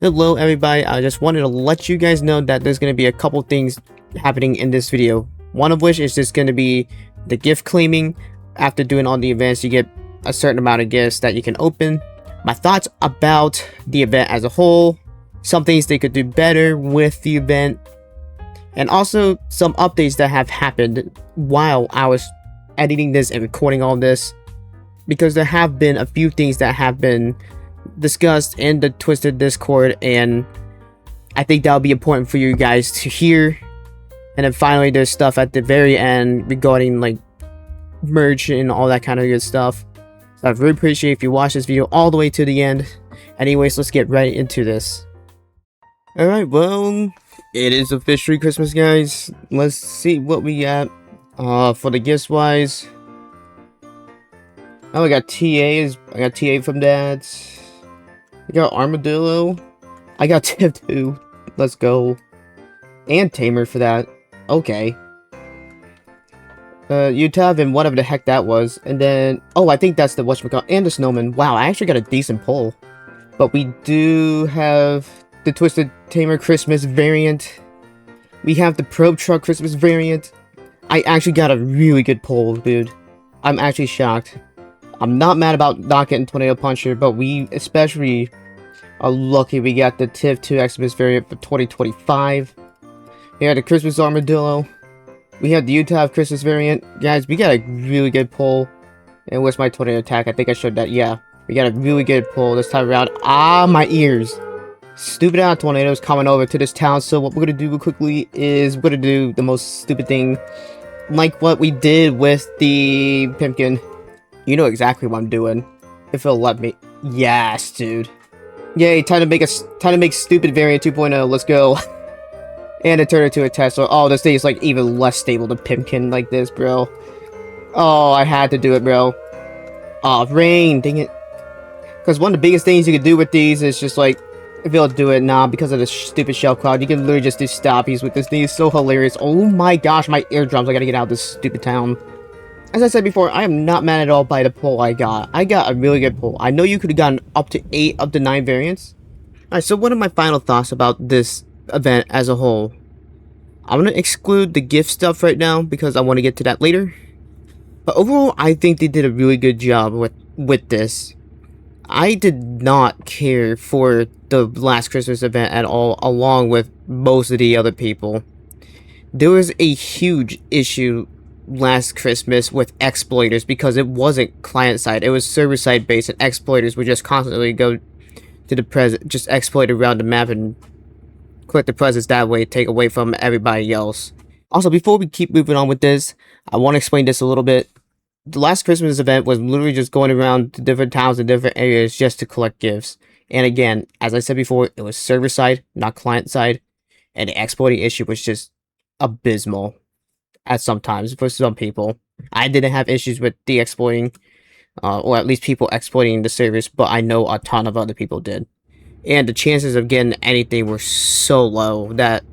Hello everybody, I just wanted to let you guys know that there's going to be a couple things happening in this video. One of which is just going to be the gift claiming. After doing all the events, you get a certain amount of gifts that you can open. My thoughts about the event as a whole, some things they could do better with the event, and also some updates that have happened while I was editing this and recording all this, because there have been a few things that have been discussed in the Twisted Discord, and I think that'll be important for you guys to hear. And then finally, there's stuff at the very end regarding like merch and all that kind of good stuff. So I'd really appreciate if you watch this video all the way to the end. Anyways, let's get right into this. Alright, well, it is officially Christmas, guys. Let's see what we got for the gifts wise. Oh, I got TAs. I got TA from Dads. I got Armadillo. I got Tip 2. Let's go. And Tamer for that. Okay. Utah and whatever the heck that was. And then, oh, I think that's the whatchamacallit. And the Snowman. Wow, I actually got a decent pull. But we do have the Twisted Tamer Christmas variant. We have the Probe Truck Christmas variant. I actually got a really good pull, dude. I'm actually shocked. I'm not mad about not getting Tornado Puncher, but we especially are lucky we got the Tip 2 Xmas variant for 2025. We had the Christmas Armadillo. We have the Utah Christmas variant. Guys, we got a really good pull. And what's my Tornado Attack? I think I showed that. Yeah, we got a really good pull this time around. Ah, my ears. Stupid out tornadoes coming over to this town. So what we're going to do real quickly is we're going to do the most stupid thing. Like what we did with the Pumpkin. You know exactly what I'm doing. If it'll let me. Yes, dude. Yay, time to make stupid variant 2.0. Let's go. And to turn it to a Tesla. Oh, this thing is like even less stable than Pumpkin like this, bro. Oh, I had to do it, bro. Oh, rain, dang it. Because one of the biggest things you can do with these is just like, if you'll do it, nah, because of the stupid shell cloud, you can literally just do stoppies with this thing. It's so hilarious. Oh my gosh, my eardrums. I gotta get out of this stupid town. As I said before, I am not mad at all by the pull I got. I got a really good pull. I know you could have gotten up to 8, up to 9 variants. Alright, so what are my final thoughts about this event as a whole? I'm going to exclude the gift stuff right now because I want to get to that later. But overall, I think they did a really good job with this. I did not care for the last Christmas event at all, along with most of the other people. There was a huge issue last Christmas with exploiters because it wasn't client side, it was server side based, and exploiters would just constantly go to the present, just exploit around the map and collect the presents that way, take away from everybody else. Also, before we keep moving on with this, I want to explain this a little bit. The last Christmas event was literally just going around to different towns and different areas just to collect gifts. And again, as I said before, it was server side, not client side, and the exploiting issue was just abysmal. At sometimes for some people, I didn't have issues with de-exploiting, or at least people exploiting the service, but I know a ton of other people did, and the chances of getting anything were so low that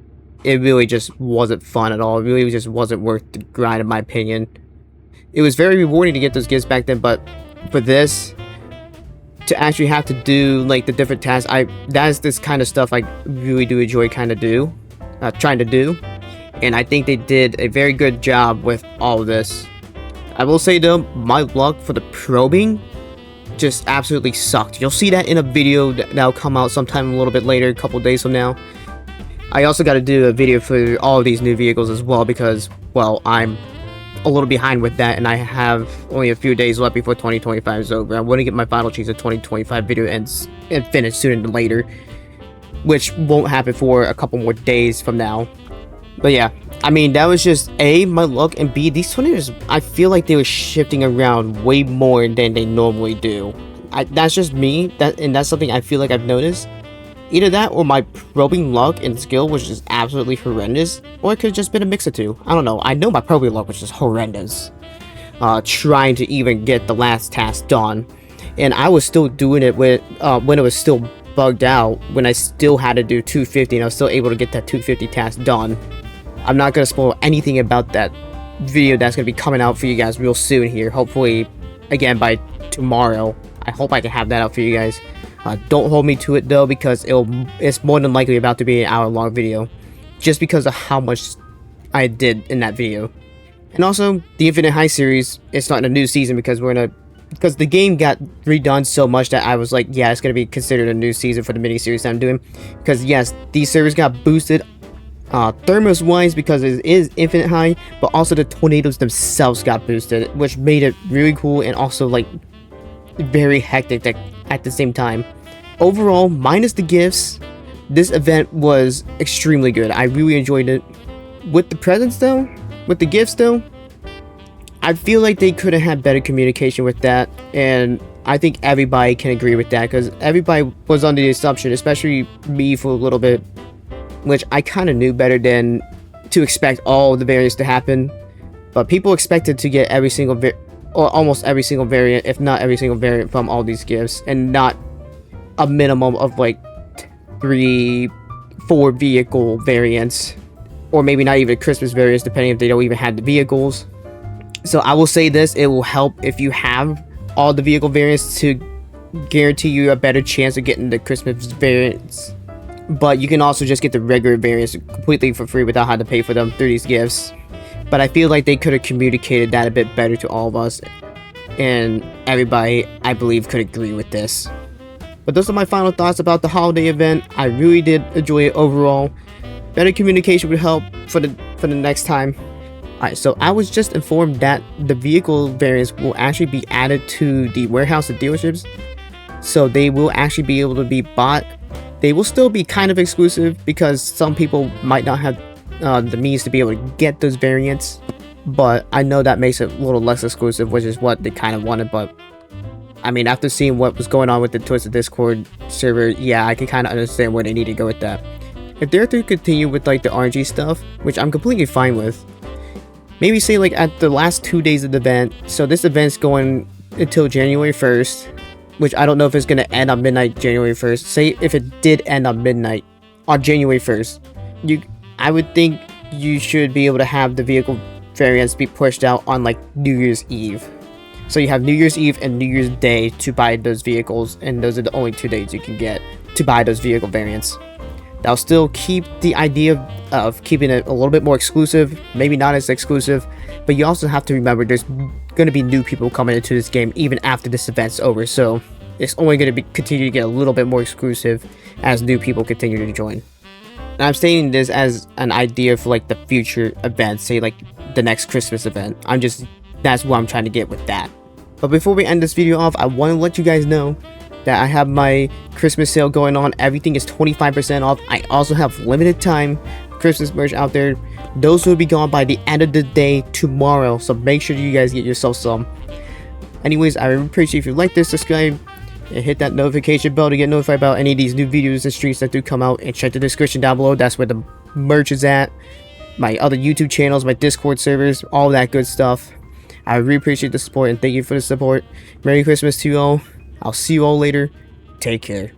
it really just wasn't fun at all. It really just wasn't worth the grind, in my opinion. It was very rewarding to get those gifts back then, but for this, to actually have to do like the different tasks, that's this kind of stuff I really do enjoy trying to do. And I think they did a very good job with all of this. I will say though, my luck for the probing just absolutely sucked. You'll see that in a video that'll come out sometime a little bit later, a couple days from now. I also got to do a video for all of these new vehicles as well because, well, I'm a little behind with that and I have only a few days left before 2025 is over. I want to get my final Cheese of 2025 video and finish sooner than later, which won't happen for a couple more days from now. But yeah, I mean, that was just A, my luck, and B, these tornadoes, I feel like they were shifting around way more than they normally do. That's just me, and that's something I feel like I've noticed. Either that or my probing luck and skill was just absolutely horrendous, or it could have just been a mix of two. I don't know. I know my probing luck was just horrendous. Trying to even get the last task done. And I was still doing it with, when it was still bugged out, when I still had to do 250, and I was still able to get that 250 task done. I'm not going to spoil anything about that video that's going to be coming out for you guys real soon here. Hopefully, again, by tomorrow. I hope I can have that out for you guys. Don't hold me to it though, because it's more than likely about to be an hour-long video, just because of how much I did in that video. And also, the Infinite Heist series is starting a new season because because the game got redone so much that I was like, yeah, it's gonna be considered a new season for the mini-series that I'm doing. Because yes, these servers got boosted, thermos wise, because it is Infinite High, but also the tornadoes themselves got boosted, which made it really cool and also like very hectic at the same time. Overall, minus the gifts, this event was extremely good. I really enjoyed it. With the presents though, with the gifts though, I feel like they could have had better communication with that, and I think everybody can agree with that, because everybody was under the assumption, especially me for a little bit, which I kind of knew better than to expect all the variants to happen, but people expected to get every single or almost every single variant, if not every single variant, from all these gifts, and not a minimum of like 3-4 vehicle variants, or maybe not even Christmas variants, depending if they don't even have the vehicles. So I will say this, it will help if you have all the vehicle variants to guarantee you a better chance of getting the Christmas variants. But you can also just get the regular variants completely for free without having to pay for them through these gifts. But I feel like they could have communicated that a bit better to all of us, and everybody, I believe, could agree with this. But those are my final thoughts about the holiday event. I really did enjoy it overall. Better communication would help for the next time. Alright, so I was just informed that the vehicle variants will actually be added to the warehouse and dealerships. So they will actually be able to be bought. They will still be kind of exclusive because some people might not have the means to be able to get those variants. But I know that makes it a little less exclusive, which is what they kind of wanted. But I mean, after seeing what was going on with the Twisted Discord server, yeah, I can kind of understand where they need to go with that. If they're to continue with like the RNG stuff, which I'm completely fine with, maybe say like at the last 2 days of the event. So this event's going until January 1st, which I don't know if it's going to end on midnight January 1st. Say if it did end on midnight on January 1st, I would think you should be able to have the vehicle variants be pushed out on like New Year's Eve. So you have New Year's Eve and New Year's Day to buy those vehicles, and those are the only 2 days you can get to buy those vehicle variants. That'll still keep the idea of keeping it a little bit more exclusive, maybe not as exclusive, but you also have to remember there's going to be new people coming into this game even after this event's over, so it's only going to continue to get a little bit more exclusive as new people continue to join. And I'm saying this as an idea for like the future events, say like the next Christmas event. That's what I'm trying to get with that. But before we end this video off, I want to let you guys know that I have my Christmas sale going on. Everything is 25% off. I also have limited time Christmas merch out there. Those will be gone by the end of the day tomorrow, so make sure you guys get yourself some. Anyways, I really appreciate if you like this, subscribe, and hit that notification bell to get notified about any of these new videos and streams that do come out, and check the description down below. That's where the merch is at, my other YouTube channels, my Discord servers, all that good stuff. I really appreciate the support, and thank you for the support. Merry Christmas to you all. I'll see you all later. Take care.